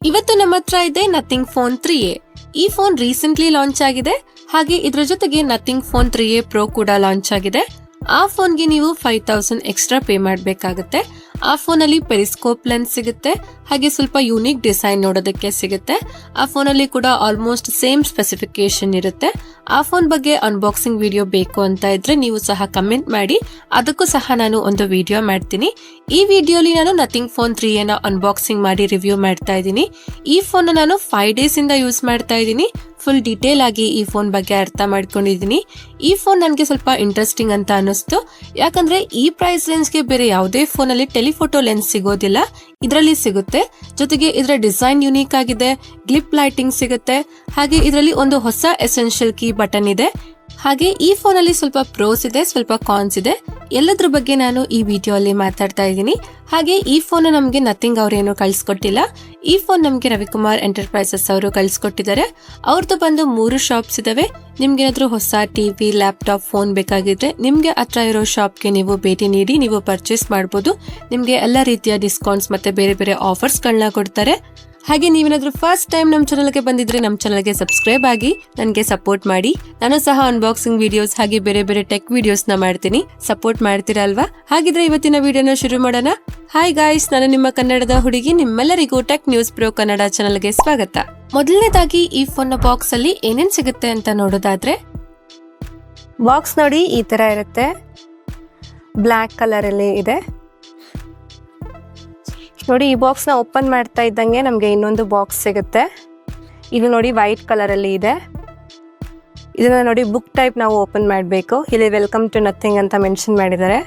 ಇವತ್ತು ನಮ್ಮ ಹತ್ರ ಇದೆ ನಥಿಂಗ್ ಫೋನ್ 3A. ಈ ಫೋನ್ ರೀಸೆಂಟ್ಲಿ ಲಾಂಚ್ ಆಗಿದೆ. ಹಾಗೆ ಇದ್ರ ಜೊತೆಗೆ ನಥಿಂಗ್ ಫೋನ್ 3A Pro ಕೂಡ ಲಾಂಚ್ ಆಗಿದೆ. ಆ ಫೋನ್ಗೆ ನೀವು 5000 ಎಕ್ಸ್ಟ್ರಾ ಪೇ ಮಾಡಬೇಕಾಗುತ್ತೆ. ಆ ಫೋನ್ ಅಲ್ಲಿ ಪೆರಿಸ್ಕೋಪ್ ಲೆನ್ಸ್ ಸಿಗುತ್ತೆ, ಹಾಗೆ ಸ್ವಲ್ಪ ಯೂನಿಕ್ ಡಿಸೈನ್ ನೋಡೋದಕ್ಕೆ ಸಿಗುತ್ತೆ. ಆ ಫೋನ್ ಅಲ್ಲಿ ಕೂಡ ಆಲ್ಮೋಸ್ಟ್ ಸೇಮ್ ಸ್ಪೆಸಿಫಿಕೇಶನ್ ಇರುತ್ತೆ. ಆ ಫೋನ್ ಬಗ್ಗೆ ಅನ್ಬಾಕ್ಸಿಂಗ್ ವಿಡಿಯೋ ಬೇಕು ಅಂತ ಇದ್ರೆ ನೀವು ಸಹ ಕಮೆಂಟ್ ಮಾಡಿ, ಅದಕ್ಕೂ ಸಹ ನಾನು ಒಂದು ವಿಡಿಯೋ ಮಾಡ್ತೀನಿ. ಈ ವಿಡಿಯೋಲಿ ನಾನು ನಥಿಂಗ್ ಫೋನ್ 3A ನ ಅನ್ಬಾಕ್ಸಿಂಗ್ ಮಾಡಿ ರಿವ್ಯೂ ಮಾಡ್ತಾ ಇದ್ದೀನಿ. ಈ ಫೋನ್ ನಾನು 5 ಡೇಸ್ ಇಂದ ಯೂಸ್ ಮಾಡ್ತಾ ಇದ್ದೀನಿ. ಫುಲ್ ಡೀಟೇಲ್ ಆಗಿ ಈ ಫೋನ್ ಬಗ್ಗೆ ಅರ್ಥ ಮಾಡ್ಕೊಂಡಿದ್ದೀನಿ. ಈ ಫೋನ್ ನನಗೆ ಸ್ವಲ್ಪ ಇಂಟ್ರೆಸ್ಟಿಂಗ್ ಅಂತ ಅನಿಸ್ತು, ಯಾಕಂದ್ರೆ ಈ ಪ್ರೈಸ್ ರೇಂಜ್ಗೆ ಬೇರೆ ಯಾವುದೇ ಫೋನ್ ಅಲ್ಲಿ ಟೆಲಿಫೋಟೋ ಲೆನ್ಸ್ ಸಿಗೋದಿಲ್ಲ, ಇದರಲ್ಲಿ ಸಿಗುತ್ತೆ. ಜೊತೆಗೆ ಇದರ ಡಿಸೈನ್ ಯುನೀಕ್ ಆಗಿದೆ, ಗ್ಲಿಪ್ ಲೈಟಿಂಗ್ ಸಿಗುತ್ತೆ, ಹಾಗೆ ಇದರಲ್ಲಿ ಒಂದು ಹೊಸ ಎಸೆನ್ಷಿಯಲ್ ಕೀ ಬಟನ್ ಇದೆ. ಹಾಗೆ ಈ ಫೋನ್ ಅಲ್ಲಿ ಸ್ವಲ್ಪ ಪ್ರೋಸ್ ಇದೆ, ಸ್ವಲ್ಪ ಕಾನ್ಸ್ ಇದೆ. ಎಲ್ಲದ್ರ ಬಗ್ಗೆ ನಾನು ಈ ವಿಡಿಯೋ ಅಲ್ಲಿ ಮಾತಾಡ್ತಾ ಇದ್ದೀನಿ. ಹಾಗೆ ಈ ಫೋನ್ ನಮ್ಗೆ ನಥಿಂಗ್ ಅವ್ರೇನು ಕಳ್ಸಿಕೊಟ್ಟಿಲ್ಲ. ಈ ಫೋನ್ ನಮ್ಗೆ ರವಿಕುಮಾರ್ ಎಂಟರ್ಪ್ರೈಸಸ್ ಅವರು ಕಳ್ಸಿಕೊಟ್ಟಿದ್ದಾರೆ. ಅವ್ರದ್ದು ಬಂದು 3 ಶಾಪ್ಸ್ ಇದಾವೆ. ನಿಮ್ಗೆ ಏನಾದ್ರೂ ಹೊಸ ಟಿವಿ, ಲ್ಯಾಪ್ಟಾಪ್, ಫೋನ್ ಬೇಕಾಗಿದ್ರೆ ನಿಮ್ಗೆ ಹತ್ರ ಇರೋ ಶಾಪ್ಗೆ ನೀವು ಭೇಟಿ ನೀಡಿ ನೀವು ಪರ್ಚೇಸ್ ಮಾಡಬಹುದು. ನಿಮ್ಗೆ ಎಲ್ಲ ರೀತಿಯ ಡಿಸ್ಕೌಂಟ್ಸ್ ಮತ್ತೆ ಬೇರೆ ಬೇರೆ ಆಫರ್ಸ್ ಗಳನ್ನ ಕೊಡ್ತಾರೆ. ಹಾಗೆ ನೀವೇನಾದ್ರೂ ಫಸ್ಟ್ ಟೈಮ್ ನಮ್ಮ ಚಾನಲ್ಗೆ ಬಂದಿದ್ರೆ ನಮ್ಮ ಚಾನಲ್ಗೆ ಸಬ್ಸ್ಕ್ರೈಬ್ ಆಗಿ ನನಗೆ ಸಪೋರ್ಟ್ ಮಾಡಿ. ನಾನು ಸಹ ಅನ್ಬಾಕ್ಸಿಂಗ್ ವಿಡಿಯೋಸ್ ಹಾಗೆ ಬೇರೆ ಬೇರೆ ಟೆಕ್ ವಿಡಿಯೋಸ್ ನ ಮಾಡ್ತೀನಿ. ಸಪೋರ್ಟ್ ಮಾಡ್ತೀರಾ ಅಲ್ವಾ? ಹಾಗಿದ್ರೆ ಇವತ್ತಿನ ವಿಡಿಯೋನ ಶುರು ಮಾಡೋಣ. ಹಾಯ್ ಗಾಯ್ಸ್, ನಾನು ನಿಮ್ಮ ಕನ್ನಡದ ಹುಡುಗಿ. ನಿಮ್ಮೆಲ್ಲರಿಗೂ ಟೆಕ್ ನ್ಯೂಸ್ ಪ್ರೋ ಕನ್ನಡ ಚಾನಲ್ಗೆ ಸ್ವಾಗತ. ಮೊದಲನೇದಾಗಿ ಈ ಫೋನ್ ನ ಬಾಕ್ಸ್ ಅಲ್ಲಿ ಏನೇನ್ ಸಿಗುತ್ತೆ ಅಂತ ನೋಡೋದಾದ್ರೆ, ಬಾಕ್ಸ್ ನೋಡಿ ಈ ತರ ಇರುತ್ತೆ. ಬ್ಲಾಕ್ ಕಲರ್ ಅಲ್ಲಿ ಇದೆ ನೋಡಿ. ಈ ಬಾಕ್ಸ್ ನ ಓಪನ್ ಮಾಡ್ತಾ ಇದ್ದಂಗೆ ನಮ್ಗೆ ಇನ್ನೊಂದು ಬಾಕ್ಸ್ ಸಿಗುತ್ತೆ. ಇದು ನೋಡಿ ವೈಟ್ ಕಲರ್ ಅಲ್ಲಿ ಇದೆ. ಇದನ್ನ ನೋಡಿ ಬುಕ್ ಟೈಪ್ ನಾವು ಓಪನ್ ಮಾಡಬೇಕು. ಇಲ್ಲಿ ವೆಲ್ಕಮ್ ಟು ನಥಿಂಗ್ ಅಂತ ಮೆನ್ಷನ್ ಮಾಡಿದ್ದಾರೆ.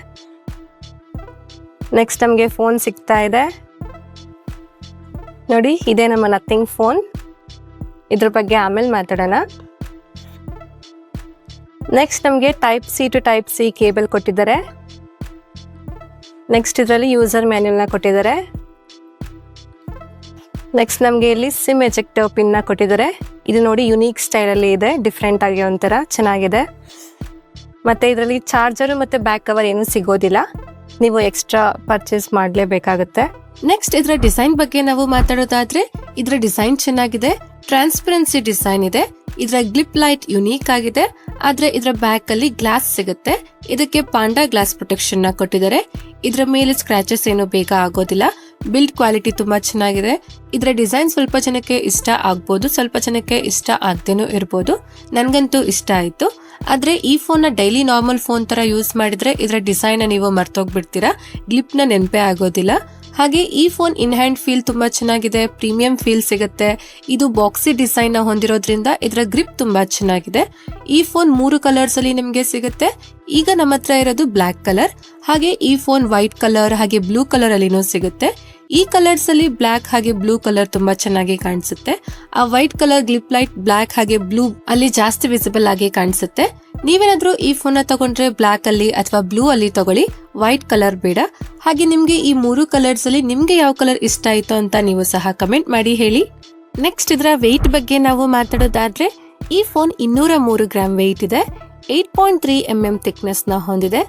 ನೆಕ್ಸ್ಟ್ ನಮ್ಗೆ ಫೋನ್ ಸಿಗ್ತಾ ಇದೆ ನೋಡಿ. ಇದೇ ನಮ್ಮ ನಥಿಂಗ್ ಫೋನ್. ಇದ್ರ ಬಗ್ಗೆ ಆಮೇಲೆ ಮಾತಾಡೋಣ. ನೆಕ್ಸ್ಟ್ ನಮ್ಗೆ type C to type C cable ಕೊಟ್ಟಿದ್ದಾರೆ. ನೆಕ್ಸ್ಟ್ ಇದರಲ್ಲಿ ಯೂಸರ್ ಮ್ಯಾನ್ಯಲ್ ನ ಕೊಟ್ಟಿದ್ದಾರೆ. ನೆಕ್ಸ್ಟ್ ನಮ್ಗೆ ಇಲ್ಲಿ ಸಿಮ್ ಎಜೆಕ್ಟರ್ ಪಿನ್ ನ ಕೊಟ್ಟಿದ್ದಾರೆ. ಇದು ನೋಡಿ ಯುನೀಕ್ ಸ್ಟೈಲ್ ಅಲ್ಲಿ ಇದೆ, ಡಿಫ್ರೆಂಟ್ ಆಗಿ ಒಂಥರ ಚೆನ್ನಾಗಿದೆ. ಮತ್ತೆ ಇದರಲ್ಲಿ ಚಾರ್ಜರ್ ಮತ್ತೆ ಬ್ಯಾಕ್ ಕವರ್ ಏನು ಸಿಗೋದಿಲ್ಲ, ನೀವು ಎಕ್ಸ್ಟ್ರಾ ಪರ್ಚೇಸ್ ಮಾಡ್ಲೇಬೇಕಾಗುತ್ತೆ. ನೆಕ್ಸ್ಟ್ ಇದರ ಡಿಸೈನ್ ಬಗ್ಗೆ ನಾವು ಮಾತಾಡೋದಾದ್ರೆ, ಇದರ ಡಿಸೈನ್ ಚೆನ್ನಾಗಿದೆ, ಟ್ರಾನ್ಸ್ಪರೆನ್ಸಿ ಡಿಸೈನ್ ಇದೆ. ಇದರ ಗ್ಲಿಪ್ ಲೈಟ್ ಯುನೀಕ್ ಆಗಿದೆ, ಆದ್ರೆ ಇದರ ಬ್ಯಾಕ್ ಅಲ್ಲಿ ಗ್ಲಾಸ್ ಸಿಗುತ್ತೆ. ಇದಕ್ಕೆ ಪಾಂಡಾ ಗ್ಲಾಸ್ ಪ್ರೊಟೆಕ್ಷನ್ ನ ಕೊಟ್ಟಿದ್ದಾರೆ. ಇದರ ಮೇಲೆ ಸ್ಕ್ರಾಚಸ್ ಏನು ಬೇಗ ಆಗೋದಿಲ್ಲ. ಬಿಲ್ಡ್ ಕ್ವಾಲಿಟಿ ತುಂಬಾ ಚೆನ್ನಾಗಿದೆ. ಇದರ ಡಿಸೈನ್ ಸ್ವಲ್ಪ ಜನಕ್ಕೆ ಇಷ್ಟ ಆಗ್ಬೋದು, ಸ್ವಲ್ಪ ಜನಕ್ಕೆ ಇಷ್ಟ ಆಗದೇನೂ ಇರ್ಬೋದು. ನನ್ಗಂತೂ ಇಷ್ಟ ಆಯ್ತು. ಆದ್ರೆ ಈ ಫೋನ್ ನ ಡೈಲಿ ನಾರ್ಮಲ್ ಫೋನ್ ತರ ಯೂಸ್ ಮಾಡಿದ್ರೆ ಇದರ ಡಿಸೈನ್ ನೀವು ಮರ್ತೋಗ್ಬಿಡ್ತೀರಾ, ಗ್ಲಿಪ್ ನ ನೆನಪೇ ಆಗೋದಿಲ್ಲ. ಹಾಗೆ ಈ ಫೋನ್ ಇನ್ ಹ್ಯಾಂಡ್ ಫೀಲ್ ತುಂಬಾ ಚೆನ್ನಾಗಿದೆ, ಪ್ರೀಮಿಯಂ ಫೀಲ್ ಸಿಗುತ್ತೆ. ಇದು ಬಾಕ್ಸಿ ಡಿಸೈನ್ ನ ಹೊಂದಿರೋದ್ರಿಂದ ಇದರ ಗ್ರಿಪ್ ತುಂಬಾ ಚೆನ್ನಾಗಿದೆ. ಈ ಫೋನ್ 3 ಕಲರ್ಸ್ ಅಲ್ಲಿ ನಿಮ್ಗೆ ಸಿಗುತ್ತೆ. ಈಗ ನಮ್ಮ ಹತ್ರ ಇರೋದು ಬ್ಲಾಕ್ ಕಲರ್, ಹಾಗೆ ಈ ಫೋನ್ ವೈಟ್ ಕಲರ್ ಹಾಗೆ ಬ್ಲೂ ಕಲರ್ ಅಲ್ಲಿನೂ ಸಿಗುತ್ತೆ. ಈ ಕಲರ್ಸ್ ಅಲ್ಲಿ ಬ್ಲಾಕ್ ಹಾಗೆ ಬ್ಲೂ ಕಲರ್ ತುಂಬಾ ಚೆನ್ನಾಗಿ ಕಾಣಿಸುತ್ತೆ. ಆ ವೈಟ್ ಕಲರ್ ಗ್ಲಿಪ್ ಲೈಟ್ ಬ್ಲಾಕ್ ಹಾಗೆ ಬ್ಲೂ ಅಲ್ಲಿ ಜಾಸ್ತಿ ವಿಸಿಬಲ್ ಆಗಿ ಕಾಣಿಸುತ್ತೆ. ನೀವೇನಾದ್ರೂ ಈ ಫೋನ್ ನ ತಗೊಂಡ್ರೆ ಬ್ಲಾಕ್ ಅಲ್ಲಿ ಅಥವಾ ಬ್ಲೂ ಅಲ್ಲಿ ತಗೊಳ್ಳಿ, ವೈಟ್ ಕಲರ್ ಬೇಡ. ಹಾಗೆ ನಿಮ್ಗೆ ಈ 3 ಕಲರ್ಸ್ ಅಲ್ಲಿ ನಿಮ್ಗೆ ಯಾವ ಕಲರ್ ಇಷ್ಟ ಆಯ್ತು ಅಂತ ನೀವು ಸಹ ಕಮೆಂಟ್ ಮಾಡಿ ಹೇಳಿ. ನೆಕ್ಸ್ಟ್ ಇದರ ವೆಯ್ಟ್ ಬಗ್ಗೆ ನಾವು ಮಾತಾಡೋದಾದ್ರೆ, ಈ ಫೋನ್ 203 ಗ್ರಾಮ್ ವೆಯ್ಟ್ ಇದೆ. 8.3 mm ಥಿಕ್ನೆಸ್ ನ ಹೊಂದಿದೆ.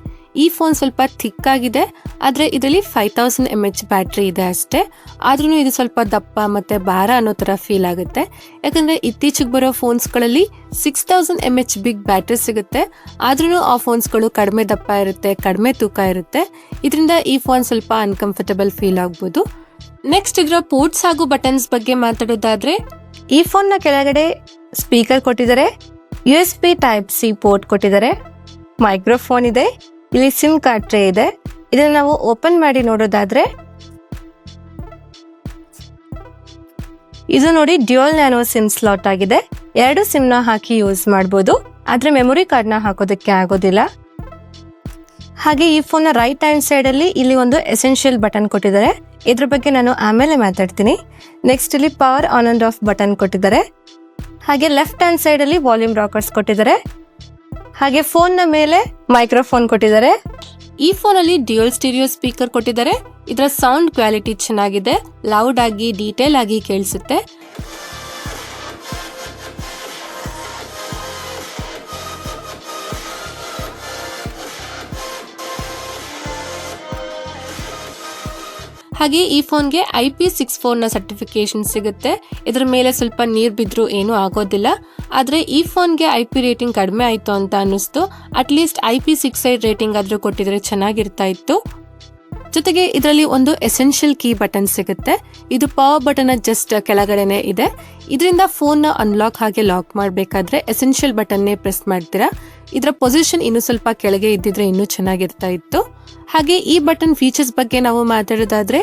ಈ ಫೋನ್ ಸ್ವಲ್ಪ ಥಿಕ್ ಆಗಿದೆ, ಆದ್ರೆ ಇದರಲ್ಲಿ 5000 mAh ಬ್ಯಾಟ್ರಿ ಇದೆ ಅಷ್ಟೇ. ಆದ್ರೂ ಇದು ಸ್ವಲ್ಪ ದಪ್ಪ ಮತ್ತೆ ಭಾರ ಅನ್ನೋ ತರ ಫೀಲ್ ಆಗುತ್ತೆ, ಯಾಕಂದ್ರೆ ಇತ್ತೀಚೆಗೆ ಬರೋ ಫೋನ್ಸ್ ಗಳಲ್ಲಿ 6000 mAh ಬಿಗ್ ಬ್ಯಾಟ್ರಿ ಸಿಗುತ್ತೆ. ಆದ್ರೂ ಆ ಫೋನ್ಸ್ ಗಳು ಕಡಿಮೆ ದಪ್ಪ ಇರುತ್ತೆ, ಕಡಿಮೆ ತೂಕ ಇರುತ್ತೆ. ಇದರಿಂದ ಈ ಫೋನ್ ಸ್ವಲ್ಪ ಅನ್ಕಂಫರ್ಟಬಲ್ ಫೀಲ್ ಆಗ್ಬೋದು. ನೆಕ್ಸ್ಟ್ ಇದರ ಪೋರ್ಟ್ಸ್ ಹಾಗೂ ಬಟನ್ಸ್ ಬಗ್ಗೆ ಮಾತಾಡೋದಾದ್ರೆ, ಈ ಫೋನ್ ನ ಕೆಳಗಡೆ ಸ್ಪೀಕರ್ ಕೊಟ್ಟಿದ್ದಾರೆ, USB ಟೈಪ್ ಸಿ ಪೋರ್ಟ್ ಕೊಟ್ಟಿದ್ದಾರೆ, ಮೈಕ್ರೋಫೋನ್ ಇದೆ, ಇಲ್ಲಿ ಸಿಮ್ ಕಾರ್ಡ್ ಟ್ರೇ ಇದೆ. ಇದನ್ನ ನಾವು ಓಪನ್ ಮಾಡಿ ನೋಡೋದಾದ್ರೆ, ಇದು ನೋಡಿ ಡ್ಯುಯಲ್ ನ್ಯಾನೋ ಸಿಮ್ ಸ್ಲಾಟ್ ಆಗಿದೆ. 2 ಸಿಮ್ ನ ಹಾಕಿ ಯೂಸ್ ಮಾಡಬಹುದು, ಆದ್ರೆ ಮೆಮೊರಿ ಕಾರ್ಡ್ ನ ಹಾಕೋದಕ್ಕೆ ಆಗೋದಿಲ್ಲ. ಹಾಗೆ ಈ ಫೋನ್ ನ ರೈಟ್ ಹ್ಯಾಂಡ್ ಸೈಡ್ ಅಲ್ಲಿ ಇಲ್ಲಿ ಒಂದು ಎಸೆನ್ಷಿಯಲ್ ಬಟನ್ ಕೊಟ್ಟಿದ್ದಾರೆ. ಇದ್ರ ಬಗ್ಗೆ ನಾನು ಆಮೇಲೆ ಮಾತಾಡ್ತೀನಿ. ನೆಕ್ಸ್ಟ್ ಇಲ್ಲಿ power on and of button ಕೊಟ್ಟಿದ್ದಾರೆ. ಹಾಗೆ ಲೆಫ್ಟ್ ಹ್ಯಾಂಡ್ ಸೈಡ್ ಅಲ್ಲಿ ವಾಲ್ಯೂಮ್ ರಾಕರ್ಸ್ ಕೊಟ್ಟಿದ್ದಾರೆ. ಹಾಗೆ ಫೋನ್ ನ ಮೇಲೆ ಮೈಕ್ರೋಫೋನ್ ಕೊಟ್ಟಿದ್ದಾರೆ. ಈ ಫೋನ್ ಅಲ್ಲಿ ಡ್ಯುಯಲ್ ಸ್ಟೀರಿಯೋ ಸ್ಪೀಕರ್ ಕೊಟ್ಟಿದ್ದಾರೆ. ಇದರ ಸೌಂಡ್ ಕ್ವಾಲಿಟಿ ಚೆನ್ನಾಗಿದೆ, ಲೌಡ್ ಆಗಿ ಡೀಟೇಲ್ ಆಗಿ ಕೇಳಿಸುತ್ತೆ. ಹಾಗೆ ಈ ಫೋನ್ಗೆ IP64 ನ ಸರ್ಟಿಫಿಕೇಶನ್ ಸಿಗುತ್ತೆ. ಇದರ ಮೇಲೆ ಸ್ವಲ್ಪ ನೀರ್ ಬಿದ್ರೂ ಏನೂ ಆಗೋದಿಲ್ಲ. ಆದ್ರೆ ಈ ಫೋನ್ಗೆ IP ರೇಟಿಂಗ್ ಕಡಿಮೆ ಆಯ್ತು ಅಂತ ಅನ್ನಿಸ್ತು. ಅಟ್ಲೀಸ್ಟ್ IP68 ರೇಟಿಂಗ್ ಆದ್ರೂ ಕೊಟ್ಟಿದ್ರೆ ಚೆನ್ನಾಗಿರ್ತಾ ಇತ್ತು. ಜೊತೆಗೆ ಇದರಲ್ಲಿ ಒಂದು ಎಸೆನ್ಷಿಯಲ್ ಕೀ ಬಟನ್ ಸಿಗುತ್ತೆ. ಇದು ಪವರ್ ಬಟನ್ ಜಸ್ಟ್ ಕೆಳಗಡೆನೆ ಇದೆ. ಇದರಿಂದ ಫೋನ್ ನ ಅನ್ಲಾಕ್ ಹಾಗೆ ಲಾಕ್ ಮಾಡಬೇಕಾದ್ರೆ ಎಸೆನ್ಷಿಯಲ್ ಬಟನ್ ಪ್ರೆಸ್ ಮಾಡ್ತೀರಾ. ಇದರ ಪೊಸಿಷನ್ ಇನ್ನು ಸ್ವಲ್ಪ ಕೆಳಗೆ ಇದ್ದಿದ್ರೆ ಇನ್ನೂ ಚೆನ್ನಾಗಿರ್ತಾ ಇತ್ತು. ಹಾಗೆ ಈ ಬಟನ್ ಫೀಚರ್ಸ್ ಬಗ್ಗೆ ನಾವು ಮಾತಾಡೋದಾದ್ರೆ,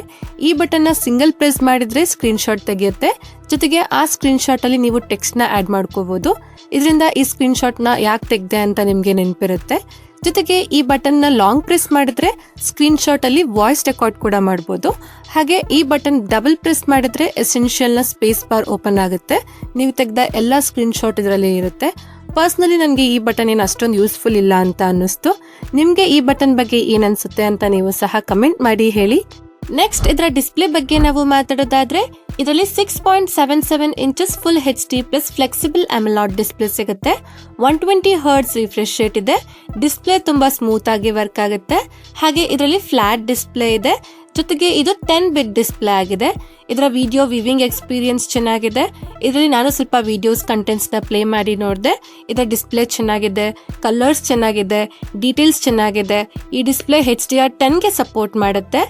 ಈ ಬಟನ್ ನ ಸಿಂಗಲ್ ಪ್ರೆಸ್ ಮಾಡಿದ್ರೆ ಸ್ಕ್ರೀನ್ ಶಾಟ್ ತೆಗೆಯುತ್ತೆ. ಜೊತೆಗೆ ಆ ಸ್ಕ್ರೀನ್ ಶಾಟ್ ಅಲ್ಲಿ ನೀವು ಟೆಕ್ಸ್ಟ್ ನ ಆಡ್ ಮಾಡ್ಕೋಬಹುದು. ಇದರಿಂದ ಈ ಸ್ಕ್ರೀನ್ ಶಾಟ್ ನ ಯಾಕೆ ತೆಗ್ದೆ ಅಂತ ನಿಮ್ಗೆ ನೆನಪಿರುತ್ತೆ. ಜೊತೆಗೆ ಈ ಬಟನ್ ನ ಲಾಂಗ್ ಪ್ರೆಸ್ ಮಾಡಿದ್ರೆ ಸ್ಕ್ರೀನ್ ಶಾಟ್ ಅಲ್ಲಿ ವಾಯ್ಸ್ ರೆಕಾರ್ಡ್ ಕೂಡ ಮಾಡಬಹುದು. ಹಾಗೆ ಈ ಬಟನ್ ಡಬಲ್ ಪ್ರೆಸ್ ಮಾಡಿದ್ರೆ ಎಸೆನ್ಷಿಯಲ್ ನ ಸ್ಪೇಸ್ ಬಾರ್ ಓಪನ್ ಆಗುತ್ತೆ. ನೀವು ತೆಗೆದ ಎಲ್ಲಾ ಸ್ಕ್ರೀನ್ ಶಾಟ್ ಇದರಲ್ಲಿ ಇರುತ್ತೆ. ಪರ್ಸನಲಿ ನನಗೆ ಈ ಬಟನ್ ಏನು ಅಷ್ಟೊಂದು ಯೂಸ್ಫುಲ್ ಇಲ್ಲ ಅಂತ ಅನ್ನಿಸ್ತು. ನಿಮ್ಗೆ ಈ ಬಟನ್ ಬಗ್ಗೆ ಏನ್ ಅನ್ಸುತ್ತೆ ಅಂತ ನೀವು ಸಹ ಕಮೆಂಟ್ ಮಾಡಿ ಹೇಳಿ. ನೆಕ್ಸ್ಟ್ ಇದರ ಡಿಸ್ಪ್ಲೇ ಬಗ್ಗೆ ನಾವು ಮಾತಾಡೋದಾದ್ರೆ, ಇದರಲ್ಲಿ 6.77 inches full HD plus flexible AMOLED display ಸಿಗುತ್ತೆ. 120 ಹರ್ಟ್ಸ್ ರಿಫ್ರೆಶ್ ರೇಟ್ ಇದೆ. ಡಿಸ್ಪ್ಲೇ ತುಂಬಾ ಸ್ಮೂತ್ ಆಗಿ ವರ್ಕ್ ಆಗುತ್ತೆ. ಹಾಗೆ ಇದರಲ್ಲಿ ಫ್ಲಾಟ್ ಡಿಸ್ಪ್ಲೇ ಇದೆ. ಜೊತೆಗೆ ಇದು 10 ಬಿಟ್ ಡಿಸ್ಪ್ಲೇ ಆಗಿದೆ. ಇದರ ವಿಡಿಯೋ ವಿವಿಂಗ್ ಎಕ್ಸ್ಪೀರಿಯನ್ಸ್ ಚೆನ್ನಾಗಿದೆ. ಇದರಲ್ಲಿ ನಾನು ಸ್ವಲ್ಪ ವಿಡಿಯೋಸ್ ಕಂಟೆಂಟ್ಸ್ ನ ಪ್ಲೇ ಮಾಡಿ ನೋಡಿದೆ. ಇದರ ಡಿಸ್ಪ್ಲೇ ಚೆನ್ನಾಗಿದೆ, ಕಲರ್ಸ್ ಚೆನ್ನಾಗಿದೆ, ಡೀಟೇಲ್ಸ್ ಚೆನ್ನಾಗಿದೆ. ಈ ಡಿಸ್ಪ್ಲೇ HDR10 ಗೆ ಸಪೋರ್ಟ್ ಮಾಡುತ್ತೆ.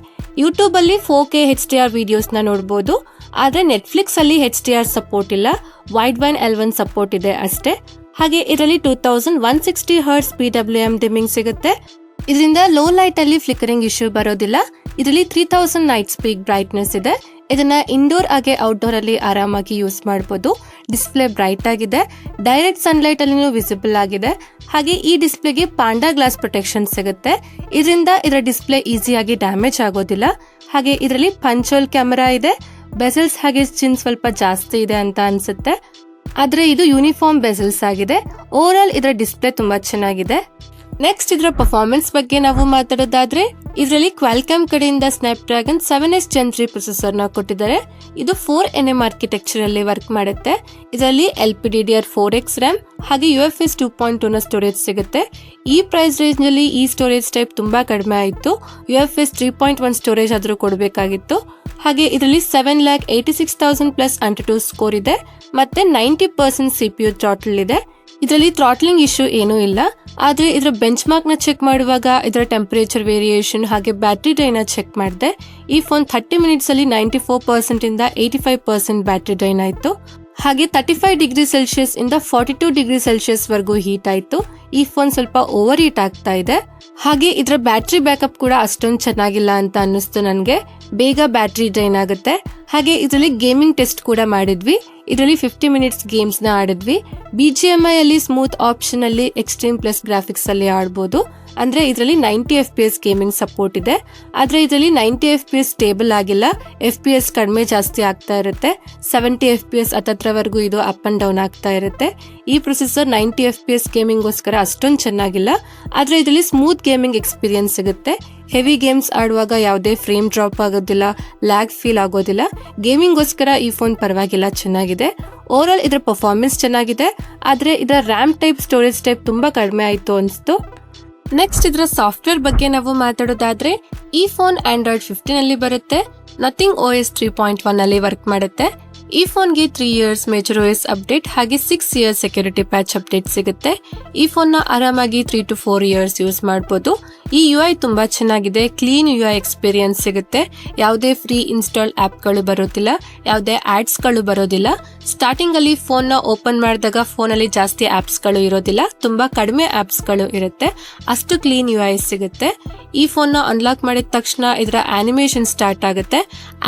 ಯೂಟ್ಯೂಬ್ ಅಲ್ಲಿ 4K HDR ವಿಡಿಯೋಸ್ ನ ನೋಡಬಹುದು. ಆದ್ರೆ ನೆಟ್ಫ್ಲಿಕ್ಸ್ ಅಲ್ಲಿ HDR ಸಪೋರ್ಟ್ ಇಲ್ಲ, ವೈಡ್ ವೈನ್ L1 ಸಪೋರ್ಟ್ ಇದೆ ಅಷ್ಟೇ. ಹಾಗೆ ಇದರಲ್ಲಿ 2160 ಹರ್ಟ್ಸ್ PWM ಡಿಮ್ಮಿಂಗ್ ಸಿಗುತ್ತೆ. ಇದರಿಂದ ಲೋ ಲೈಟ್ ಅಲ್ಲಿ ಫ್ಲಿಕರಿಂಗ್ ಇಶ್ಯೂ ಬರೋದಿಲ್ಲ. ಇದರಲ್ಲಿ 3000 ನೈಟ್ ಪೀಕ್ ಬ್ರೈಟ್ನೆಸ್ ಇದೆ. ಇದನ್ನ ಇಂಡೋರ್ ಹಾಗೆ ಔಟ್ಡೋರ್ ಅಲ್ಲಿ ಆರಾಮಾಗಿ ಯೂಸ್ ಮಾಡಬಹುದು. ಡಿಸ್ಪ್ಲೇ ಬ್ರೈಟ್ ಆಗಿದೆ, ಡೈರೆಕ್ಟ್ ಸನ್ಲೈಟ್ ಅಲ್ಲಿ ವಿಸಿಬಲ್ ಆಗಿದೆ. ಹಾಗೆ ಈ ಡಿಸ್ಪ್ಲೇಗೆ ಪಾಂಡಾ ಗ್ಲಾಸ್ ಪ್ರೊಟೆಕ್ಷನ್ ಸಿಗುತ್ತೆ. ಇದರಿಂದ ಇದರ ಡಿಸ್ಪ್ಲೇ ಈಸಿಯಾಗಿ ಡ್ಯಾಮೇಜ್ ಆಗೋದಿಲ್ಲ. ಹಾಗೆ ಇದರಲ್ಲಿ ಪಂಚೋಲ್ ಕ್ಯಾಮೆರಾ ಇದೆ. ಬೆಸಲ್ಸ್ ಹಾಗೆ ಚಿನ್ ಸ್ವಲ್ಪ ಜಾಸ್ತಿ ಇದೆ ಅಂತ ಅನ್ಸುತ್ತೆ. ಆದ್ರೆ ಇದು ಯೂನಿಫಾರ್ಮ್ ಬೆಸಲ್ಸ್ ಆಗಿದೆ. ಓವರ್ ಆಲ್ ಇದರ ಡಿಸ್ಪ್ಲೇ ತುಂಬಾ ಚೆನ್ನಾಗಿದೆ. ನೆಕ್ಸ್ಟ್ ಇದರ ಪರ್ಫಾರ್ಮೆನ್ಸ್ ಬಗ್ಗೆ ನಾವು ಮಾತಾಡೋದಾದ್ರೆ, ಇದರಲ್ಲಿ ಕ್ವಾಲ್ಕಾಮ್ ಕಡೆಯಿಂದ ಸ್ನ್ಯಾಪ್ಡ್ರ್ಯಾಗನ್ 7S Gen 3 ಪ್ರೊಸೆಸರ್ ನ ಕೊಟ್ಟಿದ್ದಾರೆ. ಇದು 4nm ಆರ್ಕಿಟೆಕ್ಚರ್ ಅಲ್ಲಿ ವರ್ಕ್ ಮಾಡುತ್ತೆ. ಇದರಲ್ಲಿ LPDDR4X RAM ಹಾಗೆ UFS 2.2 ನ ಸ್ಟೋರೇಜ್ ಸಿಗುತ್ತೆ. ಈ ಪ್ರೈಸ್ ರೇಂಜ್ ನಲ್ಲಿ ಈ ಸ್ಟೋರೇಜ್ ಟೈಪ್ ತುಂಬಾ ಕಡಿಮೆ ಆಯಿತು. UFS 3.1 ಸ್ಟೋರೇಜ್ ಆದ್ರೂ ಕೊಡಬೇಕಾಗಿತ್ತು. ಹಾಗೆ ಇದರಲ್ಲಿ 7,86,000 ಪ್ಲಸ್ AnTuTu ಸ್ಕೋರ್ ಇದೆ. ಮತ್ತೆ 90% CPU ಥ್ರಾಟಲ್ ಇದೆ. ಇದರಲ್ಲಿ ಥ್ರಾಟ್ಲಿಂಗ್ ಇಶ್ಯೂ ಏನೂ ಇಲ್ಲ. ಆದ್ರೆ ಇದರ ಬೆಂಚ್ ಮಾರ್ಕ್ ನ ಚೆಕ್ ಮಾಡುವಾಗ ಇದರ ಟೆಂಪರೇಚರ್ ವೇರಿಯೇಷನ್ ಹಾಗೆ ಬ್ಯಾಟರಿ ಡ್ರೈನ್ ಚೆಕ್ ಮಾಡಿದೆ. ಈ ಫೋನ್ 30 ಮಿನಿಟ್ಸ್ ಅಲ್ಲಿ 94% ಇಂದ 85% ಬ್ಯಾಟರಿ ಡ್ರೈನ್ ಆಯ್ತು. ಹಾಗೆ 35 ಡಿಗ್ರಿ ಸೆಲ್ಸಿಯಸ್ ಇಂದ 42 ಡಿಗ್ರಿ ಸೆಲ್ಸಿಯಸ್ ವರೆಗೂ ಹೀಟ್ ಆಯ್ತು. ಈ ಫೋನ್ ಸ್ವಲ್ಪ ಓವರ್ ಹೀಟ್ ಆಗ್ತಾ ಇದೆ. ಹಾಗೆ ಇದರ ಬ್ಯಾಟರಿ ಬ್ಯಾಕಪ್ ಕೂಡ ಅಷ್ಟೊಂದು ಚೆನ್ನಾಗಿಲ್ಲ ಅಂತ ಅನ್ನಿಸ್ತು ನನಗೆ. ಬೇಗ ಬ್ಯಾಟರಿ ಡ್ರೈನ್ ಆಗುತ್ತೆ. ಹಾಗೆ ಇದರಲ್ಲಿ ಗೇಮಿಂಗ್ ಟೆಸ್ಟ್ ಕೂಡ ಮಾಡಿದ್ವಿ. ಇದರಲ್ಲಿ 50 ಮಿನಿಟ್ಸ್ ಗೇಮ್ಸ್ ನ ಆಡಿದ್ವಿ. BGMI ಅಲ್ಲಿ ಸ್ಮೂತ್ ಆಪ್ಷನ್ ಅಲ್ಲಿ ಎಕ್ಸ್ಟ್ರೀಮ್ ಪ್ಲಸ್ ಗ್ರಾಫಿಕ್ಸ್ ಅಲ್ಲಿ ಆಡಬಹುದು. ಅಂದ್ರೆ ಇದರಲ್ಲಿ 90 FPS ಗೇಮಿಂಗ್ ಸಪೋರ್ಟ್ ಇದೆ. ಆದ್ರೆ ಇದರಲ್ಲಿ 90 FPS ಸ್ಟೇಬಲ್ ಆಗಿಲ್ಲ. FPS ಕಡಿಮೆ ಜಾಸ್ತಿ ಆಗ್ತಾ ಇರುತ್ತೆ. 70 FPS ಹತ್ತತ್ರವರೆಗೂ ಇದು ಅಪ್ ಅಂಡ್ ಡೌನ್ ಆಗ್ತಾ ಇರುತ್ತೆ. ಈ ಪ್ರೊಸೆಸರ್ 90 FPS ಗೇಮಿಂಗ್ ಗೋಸ್ಕರ ಅಷ್ಟೊಂದು ಚೆನ್ನಾಗಿಲ್ಲ. ಆದ್ರೆ ಇದರಲ್ಲಿ ಸ್ಮೂತ್ ಗೇಮಿಂಗ್ ಎಕ್ಸ್ಪೀರಿಯನ್ಸ್ ಸಿಗುತ್ತೆ. ಹೆವಿ ಗೇಮ್ಸ್ ಆಡುವಾಗ ಯಾವುದೇ ಫ್ರೇಮ್ ಡ್ರಾಪ್ ಆಗೋದಿಲ್ಲ, ಲ್ಯಾಗ್ ಫೀಲ್ ಆಗೋದಿಲ್ಲ. ಗೇಮಿಂಗ್ ಗೋಸ್ಕರ ಈ ಫೋನ್ ಪರವಾಗಿಲ್ಲ, ಚೆನ್ನಾಗಿದೆ. ಓವರ್ ಆಲ್ ಇದರ ಪರ್ಫಾರ್ಮೆನ್ಸ್ ಚೆನ್ನಾಗಿದೆ. ಆದ್ರೆ ಇದರ ರ್ಯಾಮ್ ಟೈಪ್ ಸ್ಟೋರೇಜ್ ಟೈಪ್ ತುಂಬಾ ಕಡಿಮೆ ಆಯ್ತು ಅನ್ಸ್ತು. ನೆಕ್ಸ್ಟ್ ಇದರ ಸಾಫ್ಟ್ವೇರ್ ಬಗ್ಗೆ ನಾವು ಮಾತಾಡೋದಾದ್ರೆ, ಈ ಫೋನ್ Android 15 ಅಲ್ಲಿ ಬರುತ್ತೆ. ನಥಿಂಗ್ OS 3.1 ಅಲ್ಲಿ ವರ್ಕ್ ಮಾಡುತ್ತೆ. ಈ ಫೋನ್ಗೆ 3 years ಮೇಜರ್ OS ಅಪ್ಡೇಟ್ ಹಾಗೆ 6 years ಸೆಕ್ಯೂರಿಟಿ ಪ್ಯಾಚ್ ಅಪ್ಡೇಟ್ ಸಿಗುತ್ತೆ. ಈ ಫೋನ್ ನ ಆರಾಮಾಗಿ 3 to 4 years ಯೂಸ್ ಮಾಡಬಹುದು. ಈ UI ತುಂಬಾ ಚೆನ್ನಾಗಿದೆ. ಕ್ಲೀನ್ UI ಎಕ್ಸ್ಪೀರಿಯನ್ಸ್ ಸಿಗುತ್ತೆ. ಯಾವುದೇ ಫ್ರೀ ಇನ್ಸ್ಟಾಲ್ ಆಪ್ ಗಳು ಬರೋದಿಲ್ಲ, ಯಾವುದೇ ಆಡ್ಸ್ ಗಳು ಬರೋದಿಲ್ಲ. ಸ್ಟಾರ್ಟಿಂಗ್ ಅಲ್ಲಿ ಫೋನ್ ನ ಓಪನ್ ಮಾಡಿದಾಗ ಫೋನ್ ಅಲ್ಲಿ ಜಾಸ್ತಿ ಆಪ್ಸ್ ಗಳು ಇರೋದಿಲ್ಲ, ತುಂಬಾ ಕಡಿಮೆ ಆಪ್ಸ್ ಗಳು ಇರುತ್ತೆ. ಅಷ್ಟು ಕ್ಲೀನ್ UI ಸಿಗುತ್ತೆ. ಈ ಫೋನ್ ನ ಅನ್ಲಾಕ್ ಮಾಡಿದ ತಕ್ಷಣ ಇದರ ಆನಿಮೇಷನ್ ಸ್ಟಾರ್ಟ್ ಆಗುತ್ತೆ.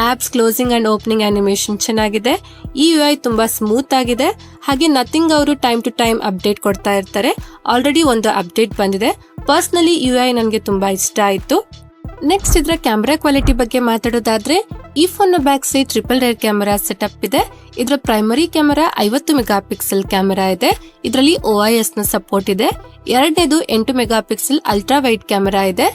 Apps closing and opening animation ಚೆನ್ನಾಗಿದೆ. ಈ UI ತುಂಬಾ ಸ್ಮೂತ್ ಆಗಿದೆ. ಹಾಗೆ ನಥಿಂಗ್ ಅವರು ಟೈಮ್ ಟು ಟೈಮ್ ಅಪ್ಡೇಟ್ ಕೊಡ್ತಾ ಇರ್ತಾರೆ. ಆಲ್ರೆಡಿ ಒಂದು ಅಪ್ಡೇಟ್ ಬಂದಿದೆ. ಪರ್ಸನಲಿ UI ನನಗೆ ತುಂಬಾ ಇಷ್ಟ ಆಯ್ತು. ನೆಕ್ಸ್ಟ್ ಇದರ ಕ್ಯಾಮೆರಾ ಕ್ವಾಲಿಟಿ ಬಗ್ಗೆ ಮಾತಾಡೋದಾದ್ರೆ, ಈ ಫೋನ್ ನ back side triple rear camera setup ಇದೆ. ಇದರ primary camera 50 mega pixel camera ಇದೆ. ಇದರಲ್ಲಿ OIS ನ ಸಪೋರ್ಟ್ ಇದೆ. ಎರಡನೇದು 8 mega pixel ultra wide camera ಇದೆ.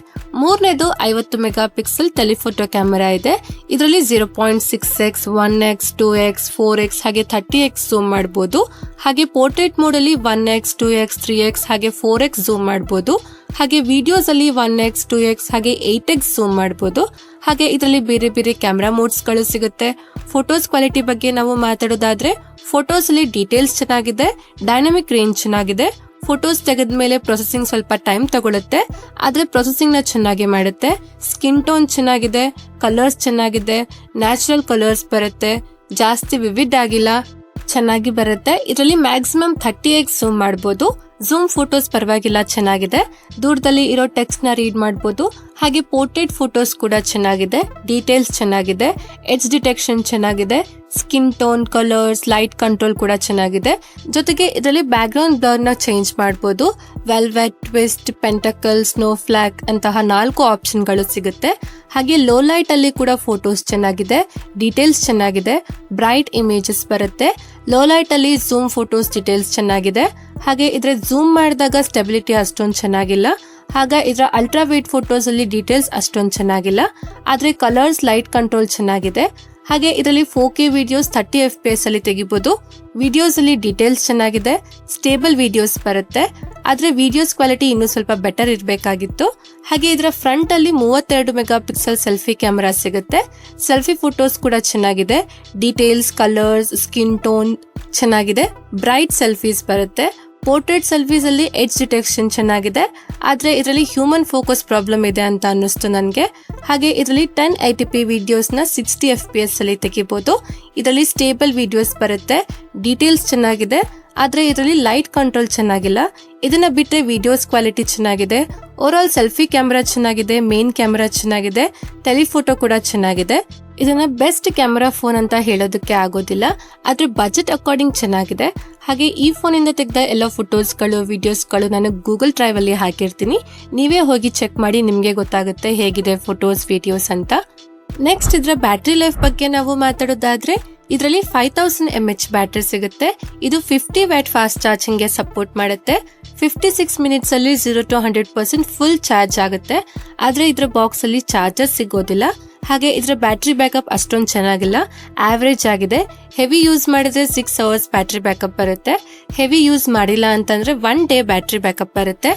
ಮೂರನೇದು 50 ಮೆಗಾ ಪಿಕ್ಸೆಲ್ ಟೆಲಿಫೋಟೋ ಕ್ಯಾಮೆರಾ ಇದೆ. ಇದರಲ್ಲಿ 0.6x, 1x, 2x, 4x ಹಾಗೆ 30x ಝೂಮ್ ಮಾಡಬಹುದು. ಹಾಗೆ ಪೋರ್ಟ್ರೇಟ್ ಮೋಡ್ ಅಲ್ಲಿ 1x, 2x, 3x ಹಾಗೆ 4x ಝೂಮ್ ಮಾಡಬಹುದು. ಹಾಗೆ ವಿಡಿಯೋಸ್ ಅಲ್ಲಿ 1x, 2x ಹಾಗೆ 8x ಝೂಮ್ ಮಾಡಬಹುದು. ಹಾಗೆ ಇದರಲ್ಲಿ ಬೇರೆ ಬೇರೆ ಕ್ಯಾಮ್ರಾ ಮೋಡ್ಸ್ಗಳು ಸಿಗುತ್ತೆ. ಫೋಟೋಸ್ ಕ್ವಾಲಿಟಿ ಬಗ್ಗೆ ನಾವು ಮಾತಾಡೋದಾದ್ರೆ ಫೋಟೋಸ್ ಅಲ್ಲಿ ಡೀಟೇಲ್ಸ್ ಚೆನ್ನಾಗಿದೆ, ಡೈನಾಮಿಕ್ ರೇಂಜ್ ಚೆನ್ನಾಗಿದೆ. ಫೋಟೋಸ್ ತೆಗೆದ್ಮೇಲೆ ಪ್ರೊಸೆಸಿಂಗ್ ಸ್ವಲ್ಪ ಟೈಮ್ ತಗೊಳುತ್ತೆ, ಆದ್ರೆ ಪ್ರೊಸೆಸಿಂಗ್ ನ ಚೆನ್ನಾಗಿ ಮಾಡುತ್ತೆ. ಸ್ಕಿನ್ ಟೋನ್ ಚೆನ್ನಾಗಿದೆ, ಕಲರ್ಸ್ ಚೆನ್ನಾಗಿದೆ, ನ್ಯಾಚುರಲ್ ಕಲರ್ಸ್ ಬರುತ್ತೆ, ಜಾಸ್ತಿ ವಿವಿಡ್ ಆಗಿಲ್ಲ, ಚೆನ್ನಾಗಿ ಬರುತ್ತೆ. ಇದರಲ್ಲಿ ಮ್ಯಾಕ್ಸಿಮಮ್ 30x ಝೂಮ್ ಮಾಡಬಹುದು. ಝೂಮ್ ಫೋಟೋಸ್ ಪರವಾಗಿಲ್ಲ, ಚೆನ್ನಾಗಿದೆ. ದೂರದಲ್ಲಿ ಇರೋ ಟೆಕ್ಸ್ಟ್ ನ ರೀಡ್ ಮಾಡಬಹುದು. ಹಾಗೆ ಪೋರ್ಟ್ರೇಟ್ ಫೋಟೋಸ್ ಕೂಡ ಚೆನ್ನಾಗಿದೆ, ಡೀಟೇಲ್ಸ್ ಚೆನ್ನಾಗಿದೆ, ಎಡ್ಜ್ ಡಿಟೆಕ್ಷನ್ ಚೆನ್ನಾಗಿದೆ, skin tone, colours, light control ಕೂಡ ಚೆನ್ನಾಗಿದೆ. ಜೊತೆಗೆ ಇದರಲ್ಲಿ ಬ್ಯಾಕ್ ಗ್ರೌಂಡ್ ಬ್ಲರ್ ನ ಚೇಂಜ್ ಮಾಡಬಹುದು. ವೆಲ್ವೆಟ್, ಟ್ವಿಸ್ಟ್, ಪೆಂಟಕಲ್, ಸ್ನೋ ಫ್ಲಾಗ್ ಅಂತಹ 4 ಆಪ್ಷನ್ಗಳು ಸಿಗುತ್ತೆ. ಹಾಗೆ ಲೋ ಲೈಟ್ ಅಲ್ಲಿ ಕೂಡ ಫೋಟೋಸ್ ಚೆನ್ನಾಗಿದೆ, ಡೀಟೇಲ್ಸ್ ಚೆನ್ನಾಗಿದೆ, ಬ್ರೈಟ್ ಇಮೇಜಸ್ ಬರುತ್ತೆ. ಲೋ ಲೈಟ್ ಅಲ್ಲಿ ಝೂಮ್ ಫೋಟೋಸ್ ಡೀಟೇಲ್ಸ್ ಚೆನ್ನಾಗಿದೆ. ಹಾಗೆ ಇದ್ರ ಝೂಮ್ ಮಾಡಿದಾಗ ಸ್ಟೆಬಿಲಿಟಿ ಅಷ್ಟೊಂದು ಚೆನ್ನಾಗಿಲ್ಲ. ಹಾಗ ಇದರ ಅಲ್ಟ್ರಾ ವೈಡ್ ಫೋಟೋಸ್ ಅಲ್ಲಿ ಡೀಟೇಲ್ಸ್ ಅಷ್ಟೊಂದು ಚೆನ್ನಾಗಿಲ್ಲ, ಆದ್ರೆ ಕಲರ್ಸ್, ಲೈಟ್ ಕಂಟ್ರೋಲ್ ಚೆನ್ನಾಗಿದೆ. ಹಾಗೆ ಇದರಲ್ಲಿ 4K ವಿಡಿಯೋಸ್ 30 FPS ಅಲ್ಲಿ ತೆಗಿಬಹುದು. ವಿಡಿಯೋಸ್ ಅಲ್ಲಿ ಡೀಟೇಲ್ಸ್ ಚೆನ್ನಾಗಿದೆ, ಸ್ಟೇಬಲ್ ವಿಡಿಯೋಸ್ ಬರುತ್ತೆ, ಆದ್ರೆ ವಿಡಿಯೋಸ್ ಕ್ವಾಲಿಟಿ ಇನ್ನೂ ಸ್ವಲ್ಪ ಬೆಟರ್ ಇರಬೇಕಾಗಿತ್ತು. ಹಾಗೆ ಇದರ ಫ್ರಂಟ್ ಅಲ್ಲಿ 32 ಮೆಗಾ ಪಿಕ್ಸೆಲ್ ಸೆಲ್ಫಿ ಕ್ಯಾಮೆರಾ ಸಿಗುತ್ತೆ. ಸೆಲ್ಫಿ ಫೋಟೋಸ್ ಕೂಡ ಚೆನ್ನಾಗಿದೆ, ಡೀಟೇಲ್ಸ್, ಕಲರ್ಸ್, ಸ್ಕಿನ್ ಟೋನ್ ಚೆನ್ನಾಗಿದೆ, ಬ್ರೈಟ್ ಸೆಲ್ಫೀಸ್ ಬರುತ್ತೆ. ಪೋರ್ಟ್ರೇಟ್ ಸೆಲ್ಫೀಸ್ ಅಲ್ಲಿ ಎಡ್ಜ್ ಡಿಟೆಕ್ಷನ್ ಚೆನ್ನಾಗಿದೆ, ಆದ್ರೆ ಇದರಲ್ಲಿ ಹ್ಯೂಮನ್ ಫೋಕಸ್ ಪ್ರಾಬ್ಲಮ್ ಇದೆ ಅಂತ ಅನ್ನಿಸ್ತು ನನಗೆ. ಹಾಗೆ ಇದರಲ್ಲಿ 1080p ವಿಡಿಯೋಸ್ ನ 60 FPS ಅಲ್ಲಿ ತೆಗಿಬಹುದು. ಇದರಲ್ಲಿ ಸ್ಟೇಬಲ್ ವಿಡಿಯೋಸ್ ಬರುತ್ತೆ, ಡೀಟೇಲ್ಸ್ ಚೆನ್ನಾಗಿದೆ, ಆದ್ರೆ ಇದರಲ್ಲಿ ಲೈಟ್ ಕಂಟ್ರೋಲ್ ಚೆನ್ನಾಗಿಲ್ಲ. ಇದನ್ನ ಬಿಟ್ರೆ ವಿಡಿಯೋಸ್ ಕ್ವಾಲಿಟಿ ಚೆನ್ನಾಗಿದೆ. ಓವರ್ ಆಲ್ ಸೆಲ್ಫಿ ಕ್ಯಾಮೆರಾ ಚೆನ್ನಾಗಿದೆ, ಮೇನ್ ಕ್ಯಾಮೆರಾ ಚೆನ್ನಾಗಿದೆ, ಟೆಲಿಫೋಟೋ ಕೂಡ ಚೆನ್ನಾಗಿದೆ. ಇದನ್ನ ಬೆಸ್ಟ್ ಕ್ಯಾಮೆರಾ ಫೋನ್ ಅಂತ ಹೇಳೋದಕ್ಕೆ ಆಗೋದಿಲ್ಲ, ಆದ್ರೆ ಬಜೆಟ್ ಅಕಾರ್ಡಿಂಗ್ ಚೆನ್ನಾಗಿದೆ. ಹಾಗೆ ಈ ಫೋನ್ ಇಂದ ತೆಗೆದ ಎಲ್ಲ ಫೋಟೋಸ್ಗಳು, ವಿಡಿಯೋಸ್ಗಳು ನಾನು ಗೂಗಲ್ ಡ್ರೈವ್ ಅಲ್ಲಿ ಹಾಕಿರ್ತೀನಿ. ನೀವೇ ಹೋಗಿ ಚೆಕ್ ಮಾಡಿ, ನಿಮ್ಗೆ ಗೊತ್ತಾಗುತ್ತೆ ಹೇಗಿದೆ ಫೋಟೋಸ್, ವಿಡಿಯೋಸ್ ಅಂತ. ನೆಕ್ಸ್ಟ್ ಇದರ ಬ್ಯಾಟರಿ ಲೈಫ್ ಬಗ್ಗೆ ನಾವು ಮಾತಾಡೋದಾದ್ರೆ ಇದರಲ್ಲಿ 5000 mAh ಬ್ಯಾಟರಿ ಸಿಗುತ್ತೆ. ಇದು 50 ವ್ಯಾಟ್ ಫಾಸ್ಟ್ ಚಾರ್ಜಿಂಗ್ ಗೆ ಸಪೋರ್ಟ್ ಮಾಡುತ್ತೆ. 56 ಮಿನಿಟ್ಸ್ ಅಲ್ಲಿ 0 to 100% ಫುಲ್ ಚಾರ್ಜ್ ಆಗುತ್ತೆ. ಆದ್ರೆ ಇದರ ಬಾಕ್ಸ್ ಅಲ್ಲಿ ಚಾರ್ಜರ್ ಸಿಗೋದಿಲ್ಲ. ಹಾಗೆ ಇದರ ಬ್ಯಾಟರಿ ಬ್ಯಾಕಪ್ ಅಷ್ಟೊಂದು ಚೆನ್ನಾಗಿಲ್ಲ, ಆವರೇಜ್ ಆಗಿದೆ. ಹೆವಿ ಯೂಸ್ ಮಾಡಿದ್ರೆ 6 ಅವರ್ಸ್ ಬ್ಯಾಟರಿ ಬ್ಯಾಕಪ್ ಬರುತ್ತೆ. ಹೆವಿ ಯೂಸ್ ಮಾಡಿಲ್ಲ ಅಂತಂದ್ರೆ 1 ಡೇ ಬ್ಯಾಟರಿ ಬ್ಯಾಕಪ್ ಬರುತ್ತೆ.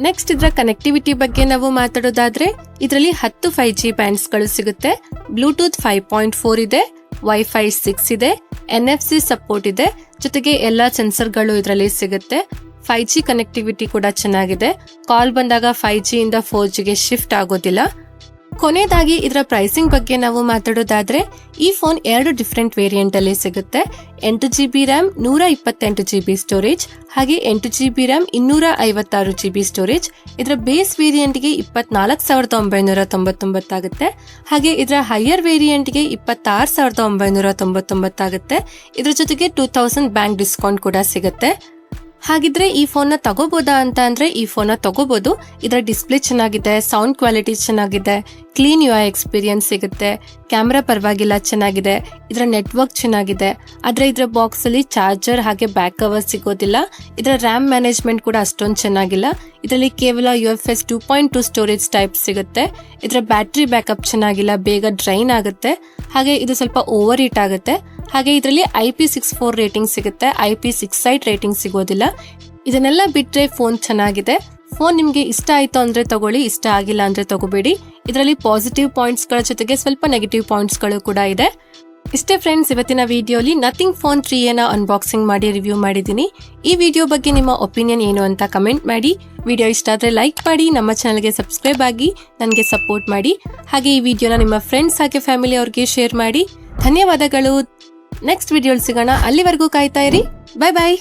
ನೆಕ್ಸ್ಟ್ ಇದರ ಕನೆಕ್ಟಿವಿಟಿ ಬಗ್ಗೆ ನಾವು ಮಾತಾಡೋದಾದ್ರೆ ಇದರಲ್ಲಿ 10 5G ಬ್ಯಾಂಡ್ಸ್ ಗಳು ಸಿಗುತ್ತೆ. ಬ್ಲೂಟೂತ್ 5.4 ಇದೆ, ವೈಫೈ 6 ಇದೆ, NFC ಸಪೋರ್ಟ್ ಇದೆ, ಜೊತೆಗೆ ಎಲ್ಲಾ ಸೆನ್ಸರ್ಗಳು ಇದರಲ್ಲಿ ಸಿಗುತ್ತೆ. 5G ಕನೆಕ್ಟಿವಿಟಿ ಕೂಡ ಚೆನ್ನಾಗಿದೆ. ಕಾಲ್ ಬಂದಾಗ 5G ಇಂದ 4G ಗೆ ಶಿಫ್ಟ್ ಆಗೋದಿಲ್ಲ. ಕೊನೆಯದಾಗಿ ಇದರ ಪ್ರೈಸಿಂಗ್ ಬಗ್ಗೆ ನಾವು ಮಾತಾಡೋದಾದ್ರೆ ಈ ಫೋನ್ 2 ಡಿಫರೆಂಟ್ ವೇರಿಯಂಟ್ ಅಲ್ಲಿ ಸಿಗುತ್ತೆ. 8GB ರ್ಯಾಮ್, 128GB ಸ್ಟೋರೇಜ್, ಹಾಗೆ 8GB ರ್ಯಾಮ್, 256GB ಸ್ಟೋರೇಜ್. ಇದರ ಬೇಸ್ ವೇರಿಯಂಟ್ ಗೆ 24,999 ಆಗುತ್ತೆ. ಹಾಗೆ ಇದರ ಹೈಯರ್ ವೇರಿಯಂಟ್ ಗೆ 26,999 ಆಗುತ್ತೆ. ಇದರ ಜೊತೆಗೆ 2000 ಬ್ಯಾಂಕ್ ಡಿಸ್ಕೌಂಟ್ ಕೂಡ ಸಿಗುತ್ತೆ. ಹಾಗಿದ್ರೆ ಈ ಫೋನ್ ನ ತಗೋಬಹುದಾ ಅಂತ ಅಂದ್ರೆ ಈ ಫೋನ್ ನ ತಗೋಬಹುದು. ಇದರ ಡಿಸ್ಪ್ಲೇ ಚೆನ್ನಾಗಿದೆ, ಸೌಂಡ್ ಕ್ವಾಲಿಟಿ ಚೆನ್ನಾಗಿದೆ, ಕ್ಲೀನ್ UI ಎಕ್ಸ್ಪೀರಿಯನ್ಸ್ ಸಿಗುತ್ತೆ, ಕ್ಯಾಮೆರಾ ಪರವಾಗಿಲ್ಲ ಚೆನ್ನಾಗಿದೆ, ಇದರ ನೆಟ್ವರ್ಕ್ ಚೆನ್ನಾಗಿದೆ. ಆದ್ರೆ ಇದರ ಬಾಕ್ಸ್ ಅಲ್ಲಿ ಚಾರ್ಜರ್ ಹಾಗೆ ಬ್ಯಾಕ್ ಕವರ್ ಸಿಗೋದಿಲ್ಲ. ಇದರ ರ್ಯಾಮ್ ಮ್ಯಾನೇಜ್ಮೆಂಟ್ ಕೂಡ ಅಷ್ಟೊಂದು ಚೆನ್ನಾಗಿಲ್ಲ. ಇದರಲ್ಲಿ ಕೇವಲ UFS 2.2 ಸ್ಟೋರೇಜ್ ಟೈಪ್ ಸಿಗುತ್ತೆ. ಇದರ ಬ್ಯಾಟರಿ ಬ್ಯಾಕಪ್ ಚೆನ್ನಾಗಿಲ್ಲ, ಬೇಗ ಡ್ರೈನ್ ಆಗುತ್ತೆ. ಹಾಗೆ ಇದು ಸ್ವಲ್ಪ ಓವರ್ ಹೀಟ್ ಆಗುತ್ತೆ. ಹಾಗೆ ಇದರಲ್ಲಿ IP64 ರೇಟಿಂಗ್ ಸಿಗುತ್ತೆ, IP68 ರೇಟಿಂಗ್ ಸಿಗೋದಿಲ್ಲ. ಇದನ್ನೆಲ್ಲ ಬಿಟ್ರೆ ಫೋನ್ ಚೆನ್ನಾಗಿದೆ. ಫೋನ್ ನಿಮ್ಗೆ ಇಷ್ಟ ಆಯ್ತು ಅಂದ್ರೆ ತಗೊಳ್ಳಿ, ಇಷ್ಟ ಆಗಿಲ್ಲ ಅಂದ್ರೆ ತಗೋಬೇಡಿ. ಇದರಲ್ಲಿ ಪಾಸಿಟಿವ್ ಪಾಯಿಂಟ್ಸ್ ಗಳ ಜೊತೆಗೆ ಸ್ವಲ್ಪ ನೆಗೆಟಿವ್ ಪಾಯಿಂಟ್ಸ್ ಗಳು ಕೂಡ ಇದೆ. ಇಷ್ಟೇ ಫ್ರೆಂಡ್ಸ್, ಇವತ್ತಿನ ವಿಡಿಯೋಲಿ ನಥಿಂಗ್ ಫೋನ್ 3A ನ ಅನ್ಬಾಕ್ಸಿಂಗ್ ಮಾಡಿ ರಿವ್ಯೂ ಮಾಡಿದ್ದೀನಿ. ಈ ವಿಡಿಯೋ ಬಗ್ಗೆ ನಿಮ್ಮ ಒಪಿನಿಯನ್ ಏನು ಅಂತ ಕಮೆಂಟ್ ಮಾಡಿ. ವಿಡಿಯೋ ಇಷ್ಟ ಆದ್ರೆ ಲೈಕ್ ಮಾಡಿ, ನಮ್ಮ ಚಾನಲ್ಗೆ ಸಬ್ಸ್ಕ್ರೈಬ್ ಆಗಿ ನನಗೆ ಸಪೋರ್ಟ್ ಮಾಡಿ. ಹಾಗೆ ಈ ವಿಡಿಯೋನ ನಿಮ್ಮ ಫ್ರೆಂಡ್ಸ್ ಹಾಗೆ ಫ್ಯಾಮಿಲಿ ಅವ್ರಿಗೆ ಶೇರ್ ಮಾಡಿ. ಧನ್ಯವಾದಗಳು. ನೆಕ್ಸ್ಟ್ ವಿಡಿಯೋ ಸಿಗೋಣ. ಅಲ್ಲಿವರೆಗೂ ಕಾಯ್ತಾ ಇರಿ. ಬಾಯ್ ಬಾಯ್.